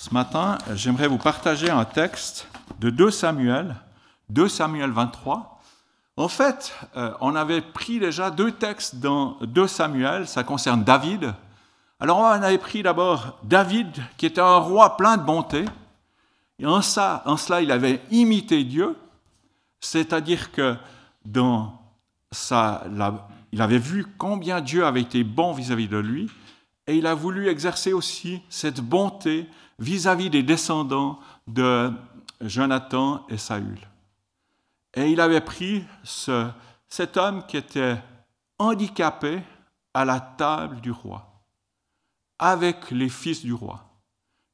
Ce matin, j'aimerais vous partager un texte de 2 Samuel 23. En fait, on avait pris déjà 2 textes dans 2 Samuel, ça concerne David. Alors on avait pris d'abord David, qui était un roi plein de bonté, et en cela il avait imité Dieu, c'est-à-dire que il avait vu combien Dieu avait été bon vis-à-vis de lui, et il a voulu exercer aussi cette bonté vis-à-vis des descendants de Jonathan et Saül. Et il avait pris cet homme qui était handicapé à la table du roi, avec les fils du roi.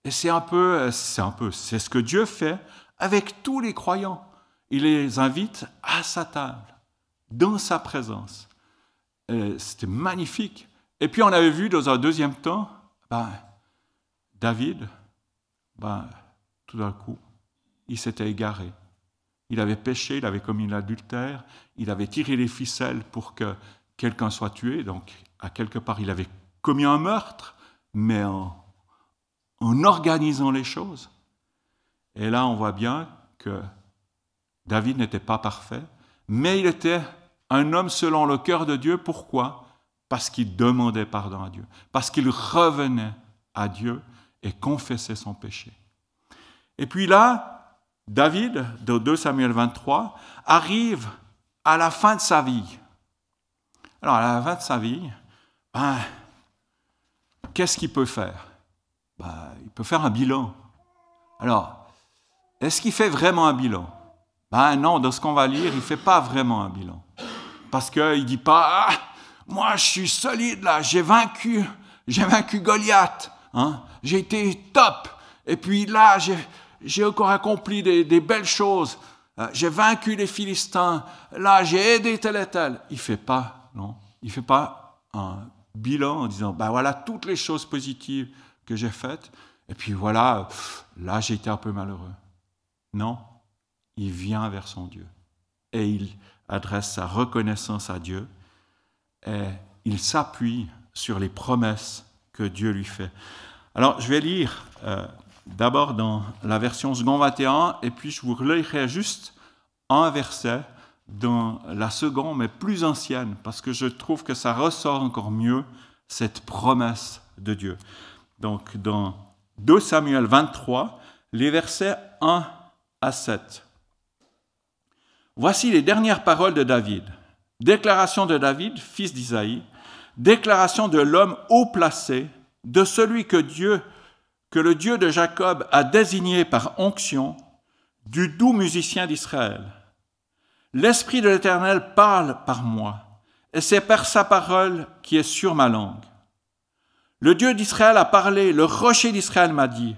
Et c'est ce que Dieu fait avec tous les croyants. Il les invite à sa table, dans sa présence. Et c'était magnifique. Et puis on avait vu dans un deuxième temps, David, tout d'un coup, il s'était égaré. Il avait péché, il avait commis l'adultère, il avait tiré les ficelles pour que quelqu'un soit tué. Donc, à quelque part, il avait commis un meurtre, mais en organisant les choses. Et là, on voit bien que David n'était pas parfait, mais il était un homme selon le cœur de Dieu. Pourquoi ? Parce qu'il demandait pardon à Dieu, parce qu'il revenait à Dieu et confessait son péché. Et puis là, David, de 2 Samuel 23, arrive à la fin de sa vie. Alors, à la fin de sa vie, qu'est-ce qu'il peut faire ? Il peut faire un bilan. Alors, est-ce qu'il fait vraiment un bilan ? Non, dans ce qu'on va lire, il ne fait pas vraiment un bilan. Parce qu'il ne dit pas, moi je suis solide là, j'ai vaincu Goliath, j'ai été top, et puis là j'ai encore accompli des belles choses, j'ai vaincu les Philistins, là j'ai aidé tel et tel. Il ne fait pas un bilan en disant, voilà toutes les choses positives que j'ai faites, et puis voilà, là j'ai été un peu malheureux. Non, il vient vers son Dieu, et il adresse sa reconnaissance à Dieu, et il s'appuie sur les promesses que Dieu lui fait. Alors, je vais lire d'abord dans la version second 21, et puis je vous relirai juste un verset dans la seconde, mais plus ancienne, parce que je trouve que ça ressort encore mieux cette promesse de Dieu. Donc, dans 2 Samuel 23, les versets 1 à 7. Voici les dernières paroles de David. Déclaration de David, fils d'Isaïe, déclaration de l'homme haut placé, de celui que le Dieu de Jacob a désigné par onction, du doux musicien d'Israël. L'Esprit de l'Éternel parle par moi, et c'est par sa parole qui est sur ma langue. Le Dieu d'Israël a parlé, le rocher d'Israël m'a dit,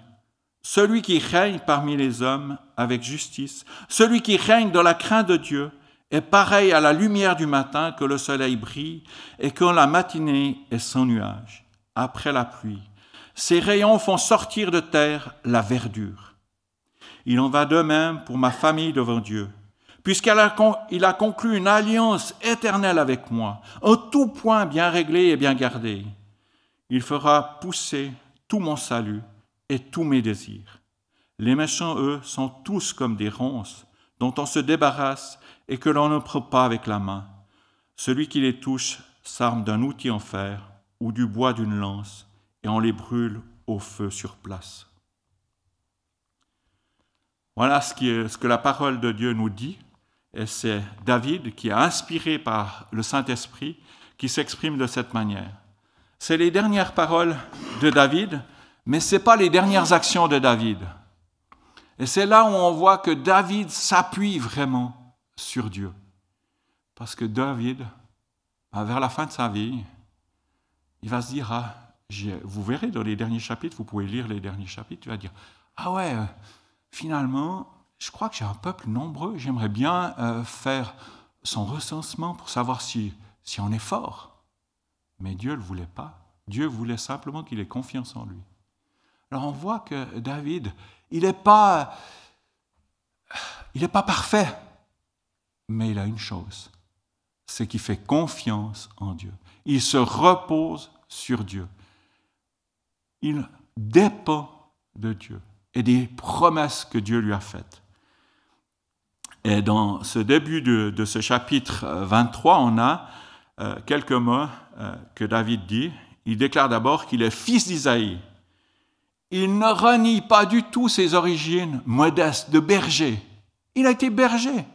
celui qui règne parmi les hommes avec justice, celui qui règne dans la crainte de Dieu, est pareil à la lumière du matin que le soleil brille et quand la matinée est sans nuage, après la pluie. Ses rayons font sortir de terre la verdure. Il en va de même pour ma famille devant Dieu, puisqu'il a conclu une alliance éternelle avec moi, en tout point bien réglée et bien gardée. Il fera pousser tout mon salut et tous mes désirs. Les méchants, eux, sont tous comme des ronces dont on se débarrasse et que l'on ne prend pas avec la main. Celui qui les touche s'arme d'un outil en fer ou du bois d'une lance, et on les brûle au feu sur place. Voilà ce que la parole de Dieu nous dit, et c'est David qui est inspiré par le Saint-Esprit qui s'exprime de cette manière. C'est les dernières paroles de David, mais ce n'est pas les dernières actions de David. Et c'est là où on voit que David s'appuie vraiment sur Dieu. Parce que David, vers la fin de sa vie, il va se dire, vous verrez dans les derniers chapitres, vous pouvez lire les derniers chapitres, il va dire, finalement, je crois que j'ai un peuple nombreux, j'aimerais bien faire son recensement pour savoir si on est fort. Mais Dieu ne le voulait pas. Dieu voulait simplement qu'il ait confiance en lui. Alors on voit que David, il n'est pas parfait, mais il a une chose, c'est qu'il fait confiance en Dieu. Il se repose sur Dieu. Il dépend de Dieu et des promesses que Dieu lui a faites. Et dans ce début de ce chapitre 23, on a quelques mots que David dit. Il déclare d'abord qu'il est fils d'Isaïe. Il ne renie pas du tout ses origines modestes de berger. Il a été berger,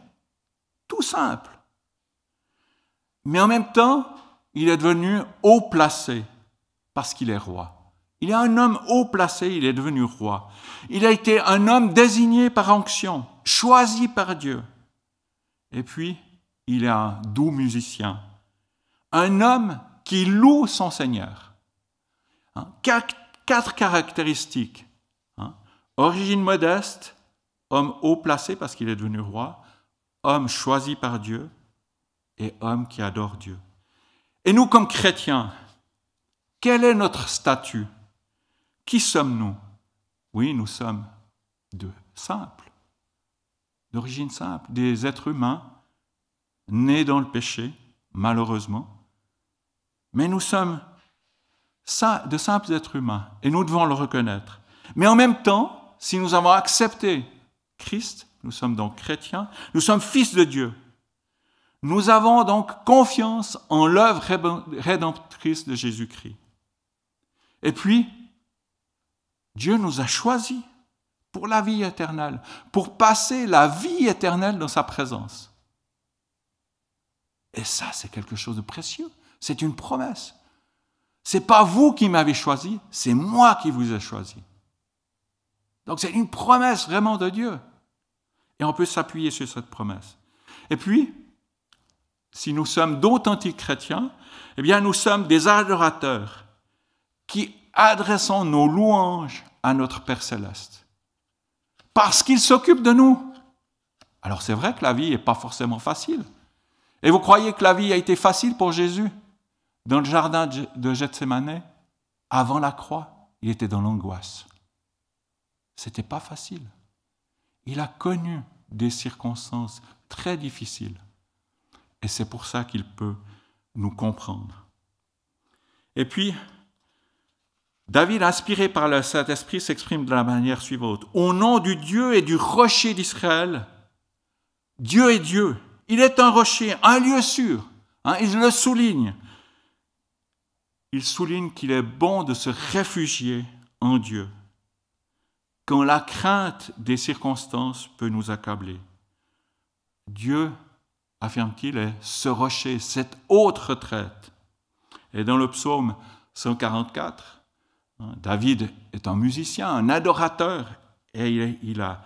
tout simple. Mais en même temps, il est devenu haut placé parce qu'il est roi. Il est un homme haut placé, il est devenu roi. Il a été un homme désigné par onction, choisi par Dieu. Et puis, il est un doux musicien. Un homme qui loue son Seigneur. Quatre caractéristiques. Origine modeste, homme haut placé parce qu'il est devenu roi, homme choisi par Dieu et homme qui adore Dieu. Et nous, comme chrétiens, quel est notre statut? Qui sommes-nous? Oui, nous sommes simples, d'origine simple, des êtres humains nés dans le péché, malheureusement. Mais nous sommes de simples êtres humains et nous devons le reconnaître. Mais en même temps, si nous avons accepté Christ, nous sommes donc chrétiens, nous sommes fils de Dieu. Nous avons donc confiance en l'œuvre rédemptrice de Jésus-Christ. Et puis, Dieu nous a choisis pour la vie éternelle, pour passer la vie éternelle dans sa présence. Et ça, c'est quelque chose de précieux. C'est une promesse. Ce n'est pas vous qui m'avez choisi, c'est moi qui vous ai choisi. Donc c'est une promesse vraiment de Dieu. Et on peut s'appuyer sur cette promesse. Et puis, si nous sommes d'authentiques chrétiens, eh bien nous sommes des adorateurs qui adressons nos louanges à notre Père Céleste. Parce qu'il s'occupe de nous. Alors c'est vrai que la vie n'est pas forcément facile. Et vous croyez que la vie a été facile pour Jésus? Dans le jardin de Gethsémane, avant la croix, il était dans l'angoisse. C'était pas facile. Il a connu des circonstances très difficiles. Et c'est pour ça qu'il peut nous comprendre. Et puis, David, inspiré par le Saint-Esprit, s'exprime de la manière suivante. Au nom du Dieu et du rocher d'Israël, Dieu est Dieu. Il est un rocher, un lieu sûr. Il le souligne. Il souligne qu'il est bon de se réfugier en Dieu quand la crainte des circonstances peut nous accabler. Dieu, affirme-t-il, est ce rocher, cette haute retraite. Et dans le psaume 144, David est un musicien, un adorateur, et il a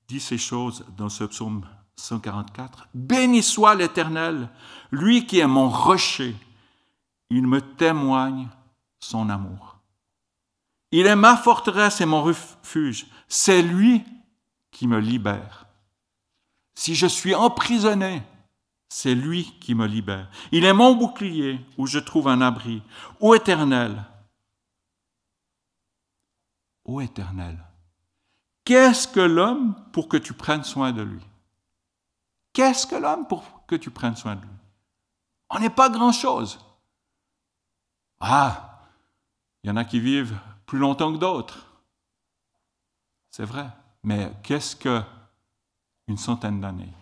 dit ces choses dans ce psaume 144. « Béni soit l'Éternel, lui qui est mon rocher. Il me témoigne son amour. Il est ma forteresse et mon refuge. C'est lui qui me libère. Si je suis emprisonné, c'est lui qui me libère. Il est mon bouclier où je trouve un abri. Ô Éternel, ô Éternel, qu'est-ce que l'homme pour que tu prennes soin de lui? Qu'est-ce que l'homme pour que tu prennes soin de lui? On n'est pas grand-chose. Ah, il y en a qui vivent plus longtemps que d'autres. C'est vrai. Mais qu'est-ce qu'une centaine d'années?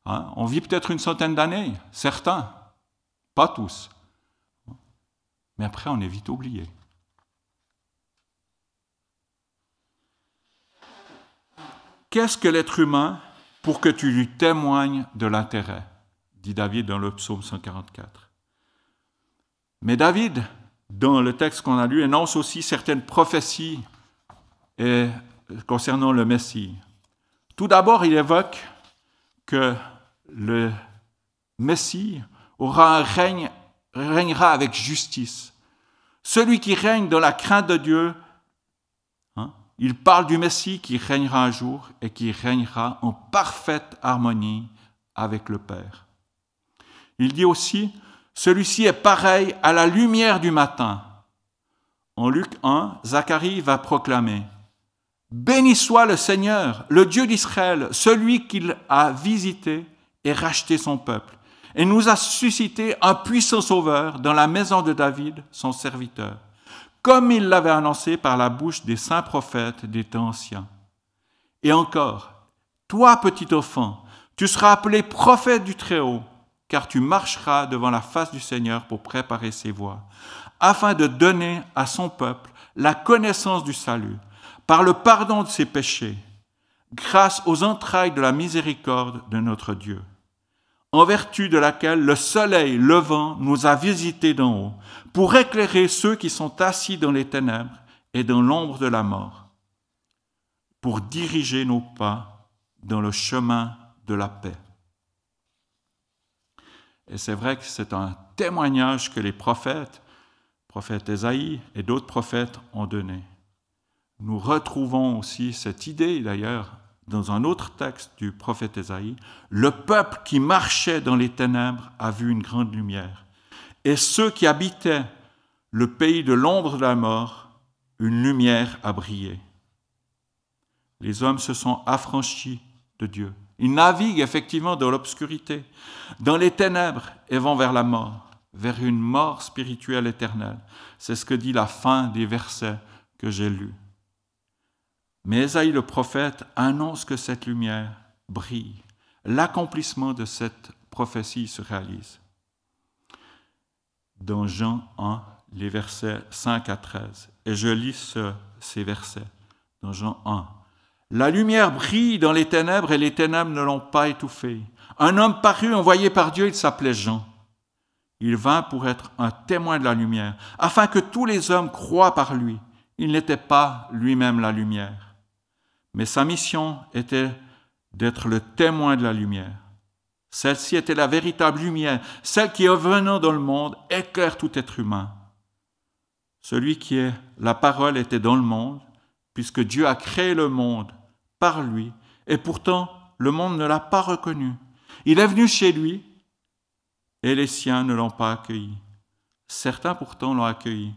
On vit peut-être une centaine d'années, certains, pas tous. Mais après, on est vite oublié. Qu'est-ce que l'être humain pour que tu lui témoignes de l'intérêt? Dit David dans le psaume 144. Mais David, dans le texte qu'on a lu, énonce aussi certaines prophéties concernant le Messie. Tout d'abord, il évoque que le Messie régnera avec justice. Celui qui règne dans la crainte de Dieu, il parle du Messie qui régnera un jour et qui régnera en parfaite harmonie avec le Père. Il dit aussi, celui-ci est pareil à la lumière du matin. En Luc 1, Zacharie va proclamer, « Béni soit le Seigneur, le Dieu d'Israël, celui qu'il a visité et racheté son peuple, et nous a suscité un puissant sauveur dans la maison de David, son serviteur. comme il l'avait annoncé par la bouche des saints prophètes des temps anciens. Et encore, toi, petit enfant, tu seras appelé prophète du Très-Haut, car tu marcheras devant la face du Seigneur pour préparer ses voies, afin de donner à son peuple la connaissance du salut, par le pardon de ses péchés, grâce aux entrailles de la miséricorde de notre Dieu, en vertu de laquelle le soleil levant nous a visités d'en haut, pour éclairer ceux qui sont assis dans les ténèbres et dans l'ombre de la mort, pour diriger nos pas dans le chemin de la paix. Et c'est vrai que c'est un témoignage que les prophète Ésaïe et d'autres prophètes ont donné. Nous retrouvons aussi cette idée, d'ailleurs, dans un autre texte du prophète Ésaïe. Le peuple qui marchait dans les ténèbres a vu une grande lumière. Et ceux qui habitaient le pays de l'ombre de la mort, une lumière a brillé. Les hommes se sont affranchis de Dieu. Ils naviguent effectivement dans l'obscurité, dans les ténèbres et vont vers la mort, vers une mort spirituelle éternelle. C'est ce que dit la fin des versets que j'ai lus. Mais Ésaïe le prophète annonce que cette lumière brille. L'accomplissement de cette prophétie se réalise. Dans Jean 1, les versets 5 à 13. Et je lis ces versets dans Jean 1. La lumière brille dans les ténèbres et les ténèbres ne l'ont pas étouffée. Un homme parut, envoyé par Dieu, il s'appelait Jean. Il vint pour être un témoin de la lumière, afin que tous les hommes croient par lui. Il n'était pas lui-même la lumière, mais sa mission était d'être le témoin de la lumière. Celle-ci était la véritable lumière, celle qui, venant dans le monde, éclaire tout être humain. Celui qui est la parole était dans le monde, puisque Dieu a créé le monde par lui, et pourtant le monde ne l'a pas reconnu. Il est venu chez lui, et les siens ne l'ont pas accueilli. Certains pourtant l'ont accueilli.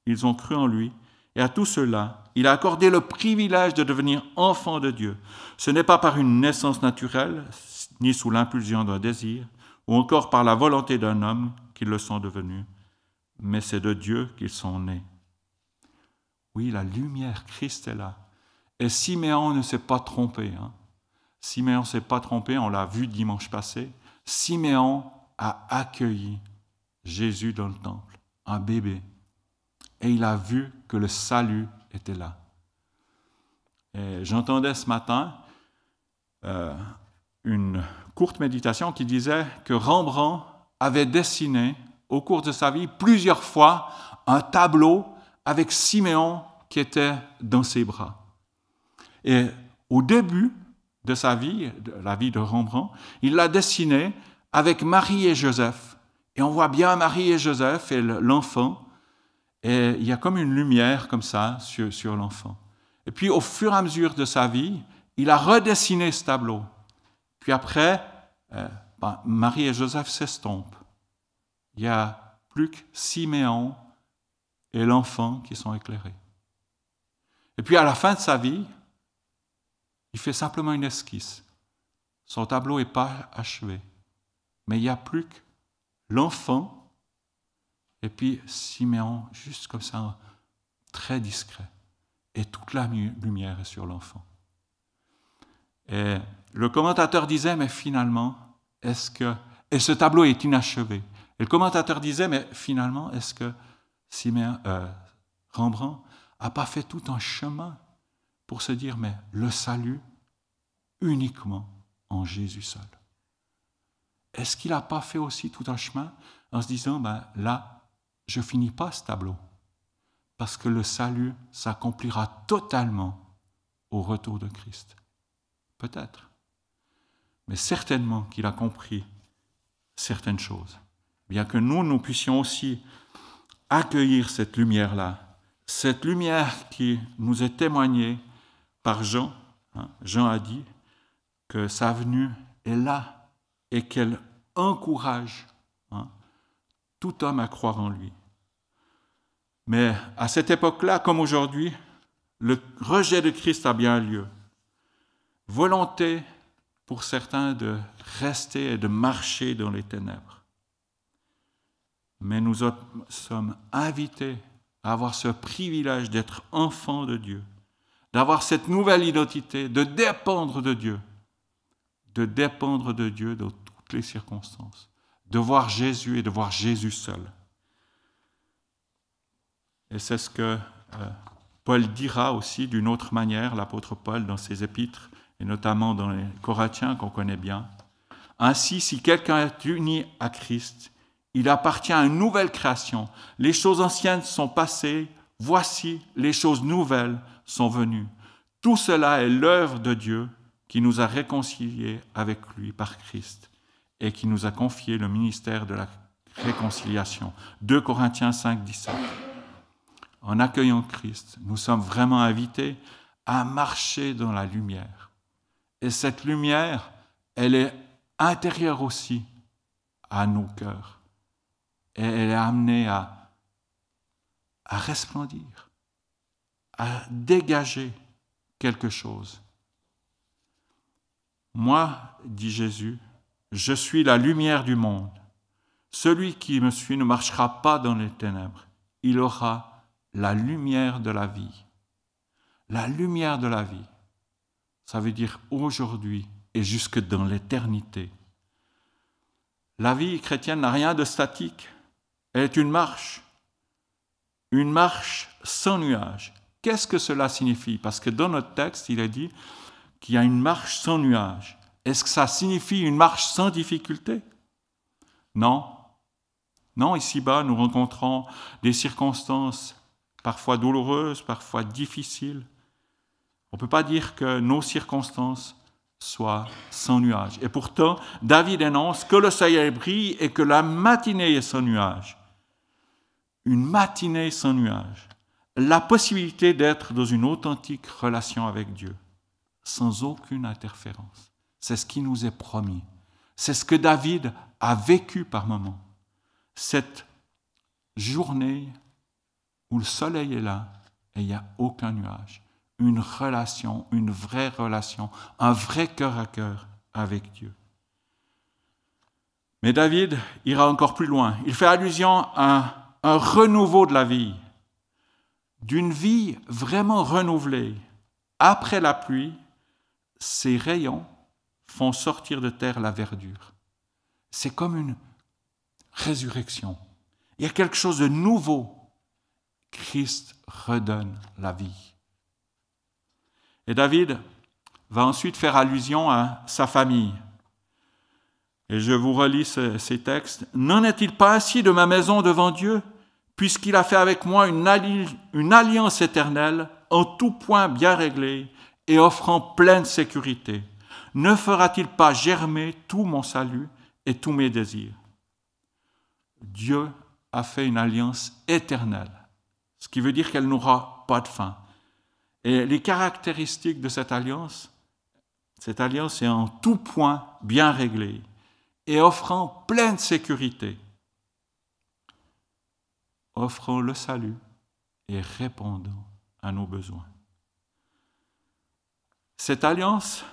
Ils ont cru en lui, et à tous ceux-là, il a accordé le privilège de devenir enfants de Dieu. Ce n'est pas par une naissance naturelle, ni sous l'impulsion d'un désir, ou encore par la volonté d'un homme qu'ils le sont devenus, mais c'est de Dieu qu'ils sont nés. Oui, la lumière, Christ est là. Et Siméon ne s'est pas trompé. Siméon ne s'est pas trompé, on l'a vu dimanche passé. Siméon a accueilli Jésus dans le temple, un bébé. Et il a vu que le salut était là. Et j'entendais ce matin une courte méditation qui disait que Rembrandt avait dessiné au cours de sa vie plusieurs fois un tableau avec Siméon qui était dans ses bras. Et au début de sa vie, de la vie de Rembrandt, il l'a dessiné avec Marie et Joseph. Et on voit bien Marie et Joseph et l'enfant. Et il y a comme une lumière comme ça sur l'enfant. Et puis au fur et à mesure de sa vie, il a redessiné ce tableau. Puis après, Marie et Joseph s'estompent. Il n'y a plus que Siméon et l'enfant qui sont éclairés. Et puis à la fin de sa vie, il fait simplement une esquisse. Son tableau n'est pas achevé. Mais il n'y a plus que l'enfant et puis Siméon, juste comme ça, très discret. Et toute la lumière est sur l'enfant. Et le commentateur disait, mais finalement, est-ce que... Et ce tableau est inachevé. Et le commentateur disait, mais finalement, est-ce que Rembrandt n'a pas fait tout un chemin pour se dire, mais le salut uniquement en Jésus seul. Est-ce qu'il n'a pas fait aussi tout un chemin en se disant, là, je ne finis pas ce tableau, parce que le salut s'accomplira totalement au retour de Christ. Peut-être. Mais certainement qu'il a compris certaines choses. Bien que nous puissions aussi accueillir cette lumière-là, cette lumière qui nous est témoignée par Jean. Jean a dit que sa venue est là et qu'elle encourage tout homme à croire en lui. Mais à cette époque-là, comme aujourd'hui, le rejet de Christ a bien lieu. Volonté pour certains de rester et de marcher dans les ténèbres. Mais nous sommes invités à avoir ce privilège d'être enfant de Dieu, d'avoir cette nouvelle identité, de dépendre de Dieu dans toutes les circonstances, de voir Jésus et de voir Jésus seul. Et c'est ce que Paul dira aussi d'une autre manière, l'apôtre Paul, dans ses épîtres, et notamment dans les Corinthiens qu'on connaît bien. Ainsi, si quelqu'un est uni à Christ, il appartient à une nouvelle création. Les choses anciennes sont passées, voici les choses nouvelles sont venues. Tout cela est l'œuvre de Dieu qui nous a réconciliés avec lui par Christ et qui nous a confié le ministère de la réconciliation. 2 Corinthiens 5, 17. En accueillant Christ, nous sommes vraiment invités à marcher dans la lumière. Et cette lumière, elle est intérieure aussi à nos cœurs. Et elle est amenée à resplendir, à dégager quelque chose. Moi, dit Jésus, je suis la lumière du monde. Celui qui me suit ne marchera pas dans les ténèbres. Il aura la lumière de la vie. La lumière de la vie, ça veut dire aujourd'hui et jusque dans l'éternité. La vie chrétienne n'a rien de statique. Elle est une marche sans nuage. Qu'est-ce que cela signifie? Parce que dans notre texte, il est dit qu'il y a une marche sans nuage. Est-ce que ça signifie une marche sans difficulté? Non. Non, ici-bas, nous rencontrons des circonstances parfois douloureuses, parfois difficiles. On ne peut pas dire que nos circonstances soient sans nuage. Et pourtant, David énonce que le soleil brille et que la matinée est sans nuage. Une matinée sans nuage. La possibilité d'être dans une authentique relation avec Dieu, sans aucune interférence. C'est ce qui nous est promis. C'est ce que David a vécu par moments. Cette journée où le soleil est là et il n'y a aucun nuage. Une relation, une vraie relation, un vrai cœur à cœur avec Dieu. Mais David ira encore plus loin. Il fait allusion à un renouveau de la vie, d'une vie vraiment renouvelée. Après la pluie, ces rayons font sortir de terre la verdure. C'est comme une résurrection. Il y a quelque chose de nouveau. Christ redonne la vie. Et David va ensuite faire allusion à sa famille. Et je vous relis ces textes. « N'en est-il pas ainsi de ma maison devant Dieu, puisqu'il a fait avec moi une alliance éternelle, en tout point bien réglée et offrant pleine sécurité? Ne fera-t-il pas germer tout mon salut et tous mes désirs ?» Dieu a fait une alliance éternelle, ce qui veut dire qu'elle n'aura pas de fin. Et les caractéristiques de cette alliance est en tout point bien réglée et offrant pleine sécurité, offrant le salut et répondant à nos besoins. Cette alliance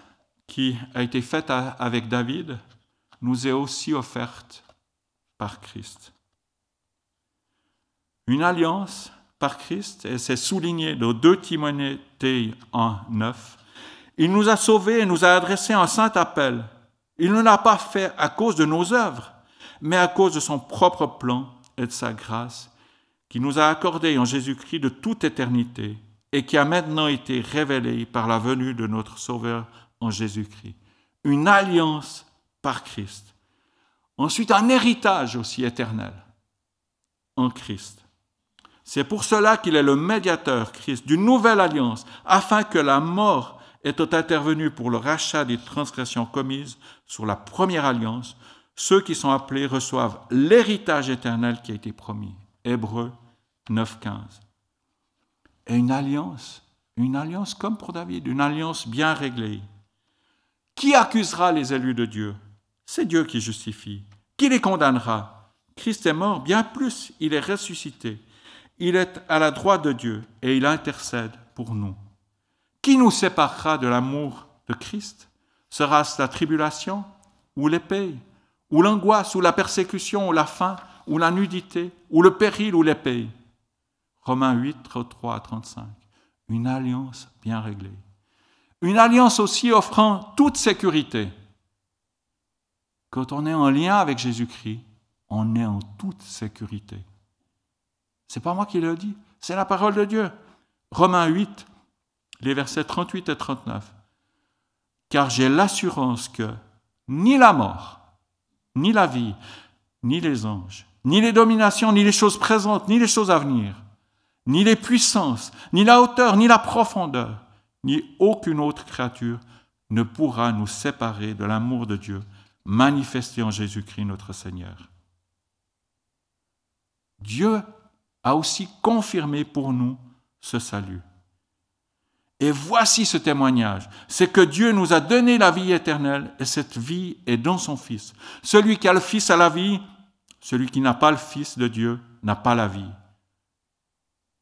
qui a été faite avec David nous est aussi offerte par Christ. Une alliance par Christ, et c'est souligné dans 2 Timothée 1:9. Il nous a sauvés et nous a adressé un saint appel. Il ne l'a pas fait à cause de nos œuvres, mais à cause de son propre plan et de sa grâce, qui nous a accordé en Jésus-Christ de toute éternité et qui a maintenant été révélée par la venue de notre Sauveur en Jésus-Christ. Une alliance par Christ. Ensuite, un héritage aussi éternel en Christ. C'est pour cela qu'il est le médiateur, Christ, d'une nouvelle alliance, afin que la mort étant intervenue pour le rachat des transgressions commises sur la première alliance, ceux qui sont appelés reçoivent l'héritage éternel qui a été promis. Hébreux 9:15. Et une alliance comme pour David, une alliance bien réglée. Qui accusera les élus de Dieu? C'est Dieu qui justifie. Qui les condamnera? Christ est mort, bien plus, il est ressuscité. Il est à la droite de Dieu et il intercède pour nous. Qui nous séparera de l'amour de Christ? Sera-ce la tribulation ou l'épée, ou l'angoisse, ou la persécution, ou la faim, ou la nudité, ou le péril, ou l'épée? Romains 8, 33 à 35. Une alliance bien réglée. Une alliance aussi offrant toute sécurité. Quand on est en lien avec Jésus-Christ, on est en toute sécurité. Ce n'est pas moi qui le dis, c'est la parole de Dieu. Romains 8, les versets 38 et 39. Car j'ai l'assurance que ni la mort, ni la vie, ni les anges, ni les dominations, ni les choses présentes, ni les choses à venir, ni les puissances, ni la hauteur, ni la profondeur, ni aucune autre créature ne pourra nous séparer de l'amour de Dieu manifesté en Jésus-Christ notre Seigneur. Dieu a aussi confirmé pour nous ce salut. Et voici ce témoignage, c'est que Dieu nous a donné la vie éternelle et cette vie est dans son Fils. Celui qui a le Fils a la vie, celui qui n'a pas le Fils de Dieu n'a pas la vie.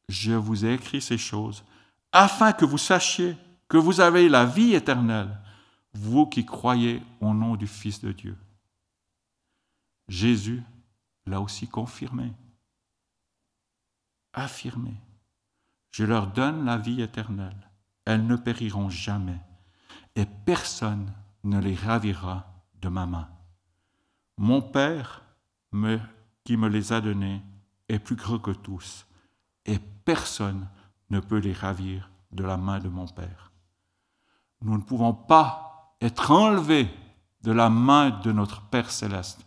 Je vous ai écrit ces choses afin que vous sachiez que vous avez la vie éternelle, vous qui croyez au nom du Fils de Dieu. Jésus l'a aussi confirmé, affirmé. Je leur donne la vie éternelle. Elles ne périront jamais, et personne ne les ravira de ma main. Mon Père, qui me les a donnés, est plus grand que tous, et personne ne peut les ravir de la main de mon Père. Nous ne pouvons pas être enlevés de la main de notre Père céleste,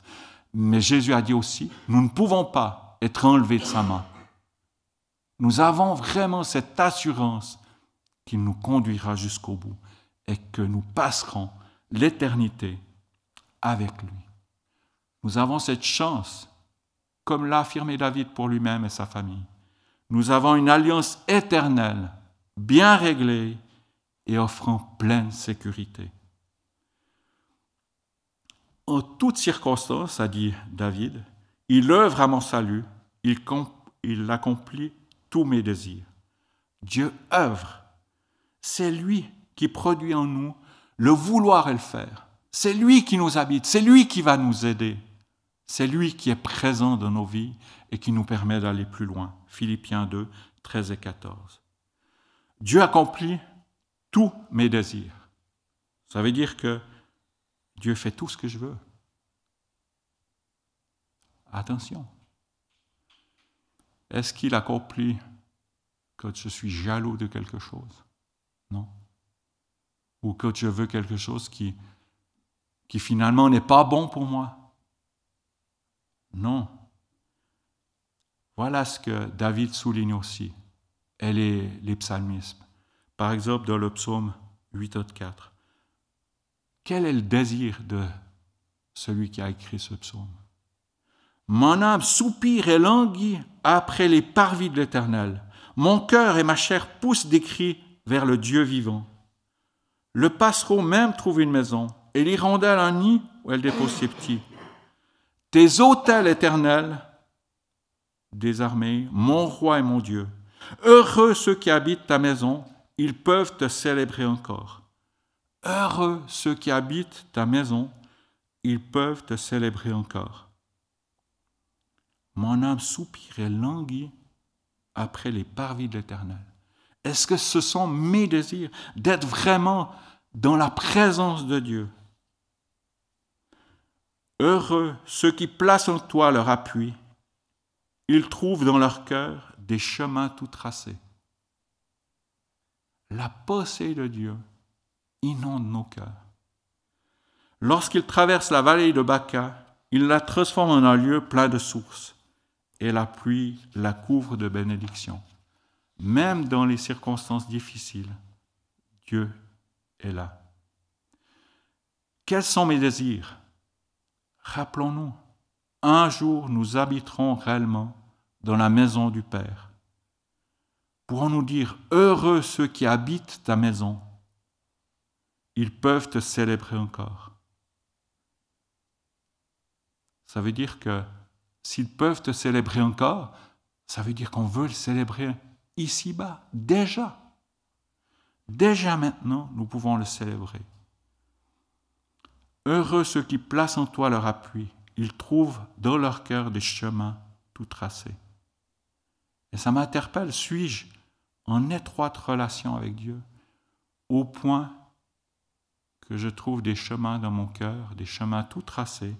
mais Jésus a dit aussi, nous ne pouvons pas être enlevés de sa main. Nous avons vraiment cette assurance qu'il nous conduira jusqu'au bout et que nous passerons l'éternité avec lui. Nous avons cette chance, comme l'a affirmé David pour lui-même et sa famille. Nous avons une alliance éternelle, bien réglée et offrant pleine sécurité. En toutes circonstances, a dit David, il œuvre à mon salut, il accomplit tous mes désirs. Dieu œuvre. C'est lui qui produit en nous le vouloir et le faire. C'est lui qui nous habite, c'est lui qui va nous aider. C'est lui qui est présent dans nos vies et qui nous permet d'aller plus loin. Philippiens 2, 13 et 14. Dieu accomplit tous mes désirs. Ça veut dire que Dieu fait tout ce que je veux. Attention. Est-ce qu'il accomplit quand je suis jaloux de quelque chose? Non. Ou quand je veux quelque chose qui finalement n'est pas bon pour moi? Non. Voilà ce que David souligne aussi, et les psalmistes. Par exemple, dans le psaume 8,4. Quel est le désir de celui qui a écrit ce psaume? Mon âme soupire et languit après les parvis de l'Éternel. Mon cœur et ma chair poussent des cris vers le Dieu vivant. Le passereau même trouve une maison, et l'hirondelle un nid où elle dépose ses petits. Tes autels éternels, des armées, mon roi et mon Dieu. Heureux ceux qui habitent ta maison, ils peuvent te célébrer encore. Heureux ceux qui habitent ta maison, ils peuvent te célébrer encore. Mon âme soupire et languit après les parvis de l'Éternel. Est-ce que ce sont mes désirs d'être vraiment dans la présence de Dieu? Heureux ceux qui placent en toi leur appui. Ils trouvent dans leur cœur des chemins tout tracés. La pensée de Dieu inonde nos cœurs. Lorsqu'ils traversent la vallée de Baca, ils la transforment en un lieu plein de sources, et la pluie la couvre de bénédictions. Même dans les circonstances difficiles, Dieu est là. Quels sont mes désirs? Rappelons-nous, un jour nous habiterons réellement dans la maison du Père. Pourrons-nous dire, heureux ceux qui habitent ta maison, ils peuvent te célébrer encore. Ça veut dire que s'ils peuvent te célébrer encore, ça veut dire qu'on veut le célébrer ici-bas, déjà. Déjà maintenant, nous pouvons le célébrer. Heureux ceux qui placent en toi leur appui, ils trouvent dans leur cœur des chemins tout tracés. Et ça m'interpelle, suis-je en étroite relation avec Dieu, au point que je trouve des chemins dans mon cœur, des chemins tout tracés,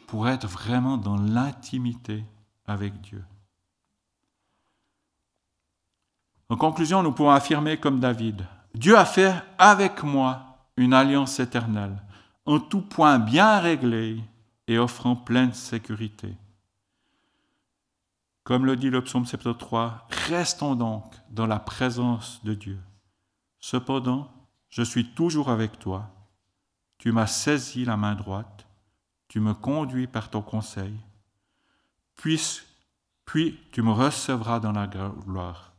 pour être vraiment dans l'intimité avec Dieu. En conclusion, nous pouvons affirmer comme David, Dieu a fait avec moi une alliance éternelle, en tout point bien réglée et offrant pleine sécurité. Comme le dit le psaume 73, restons donc dans la présence de Dieu. Cependant, je suis toujours avec toi. Tu m'as saisi la main droite, tu me conduis par ton conseil, puis tu me recevras dans la gloire.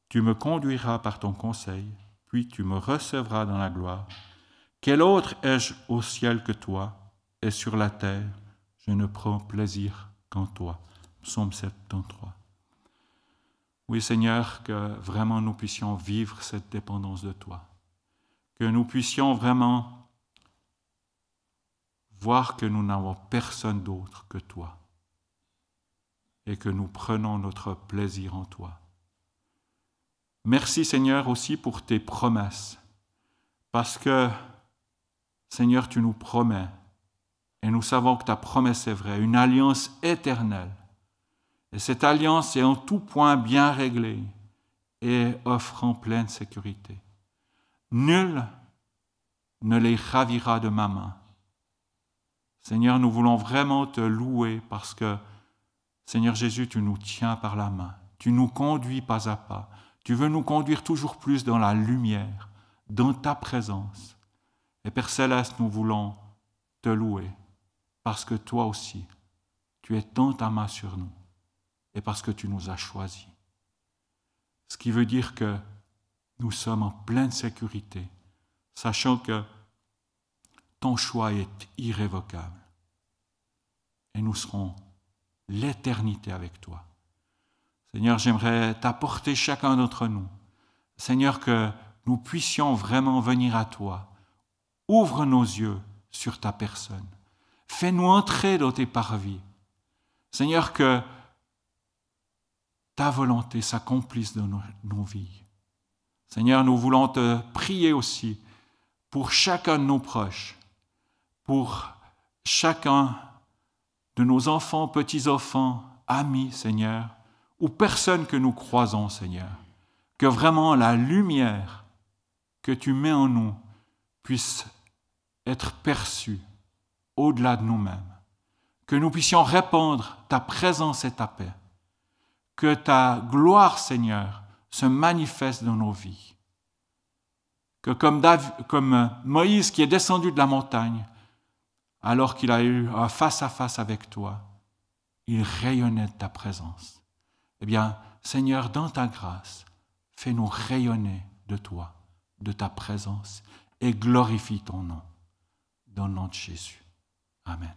Tu me conduiras par ton conseil, puis tu me recevras dans la gloire. Quel autre ai-je au ciel que toi, et sur la terre, je ne prends plaisir qu'en toi. Psaume 73. Oui, Seigneur, que vraiment nous puissions vivre cette dépendance de toi, que nous puissions vraiment voir que nous n'avons personne d'autre que toi et que nous prenons notre plaisir en toi. Merci, Seigneur, aussi pour tes promesses, parce que, Seigneur, tu nous promets, et nous savons que ta promesse est vraie, une alliance éternelle. Et cette alliance est en tout point bien réglée et offrant pleine sécurité. Nul ne les ravira de ma main. Seigneur, nous voulons vraiment te louer parce que, Seigneur Jésus, tu nous tiens par la main. Tu nous conduis pas à pas. Tu veux nous conduire toujours plus dans la lumière, dans ta présence. Et Père Céleste, nous voulons te louer parce que toi aussi, tu étends ta main sur nous et parce que tu nous as choisis. Ce qui veut dire que nous sommes en pleine sécurité, sachant que ton choix est irrévocable. Et nous serons l'éternité avec toi. Seigneur, j'aimerais t'apporter chacun d'entre nous. Seigneur, que nous puissions vraiment venir à toi. Ouvre nos yeux sur ta personne. Fais-nous entrer dans tes parvis. Seigneur, que ta volonté s'accomplisse dans nos vies. Seigneur, nous voulons te prier aussi pour chacun de nos proches, pour chacun de nos enfants, petits-enfants, amis, Seigneur, ou personnes que nous croisons, Seigneur, que vraiment la lumière que tu mets en nous puisse être perçue au-delà de nous-mêmes, que nous puissions répandre ta présence et ta paix, que ta gloire, Seigneur, se manifeste dans nos vies, que comme Moïse qui est descendu de la montagne, alors qu'il a eu un face-à-face avec toi, il rayonnait de ta présence. Eh bien, Seigneur, dans ta grâce, fais-nous rayonner de toi, de ta présence, et glorifie ton nom, dans le nom de Jésus. Amen.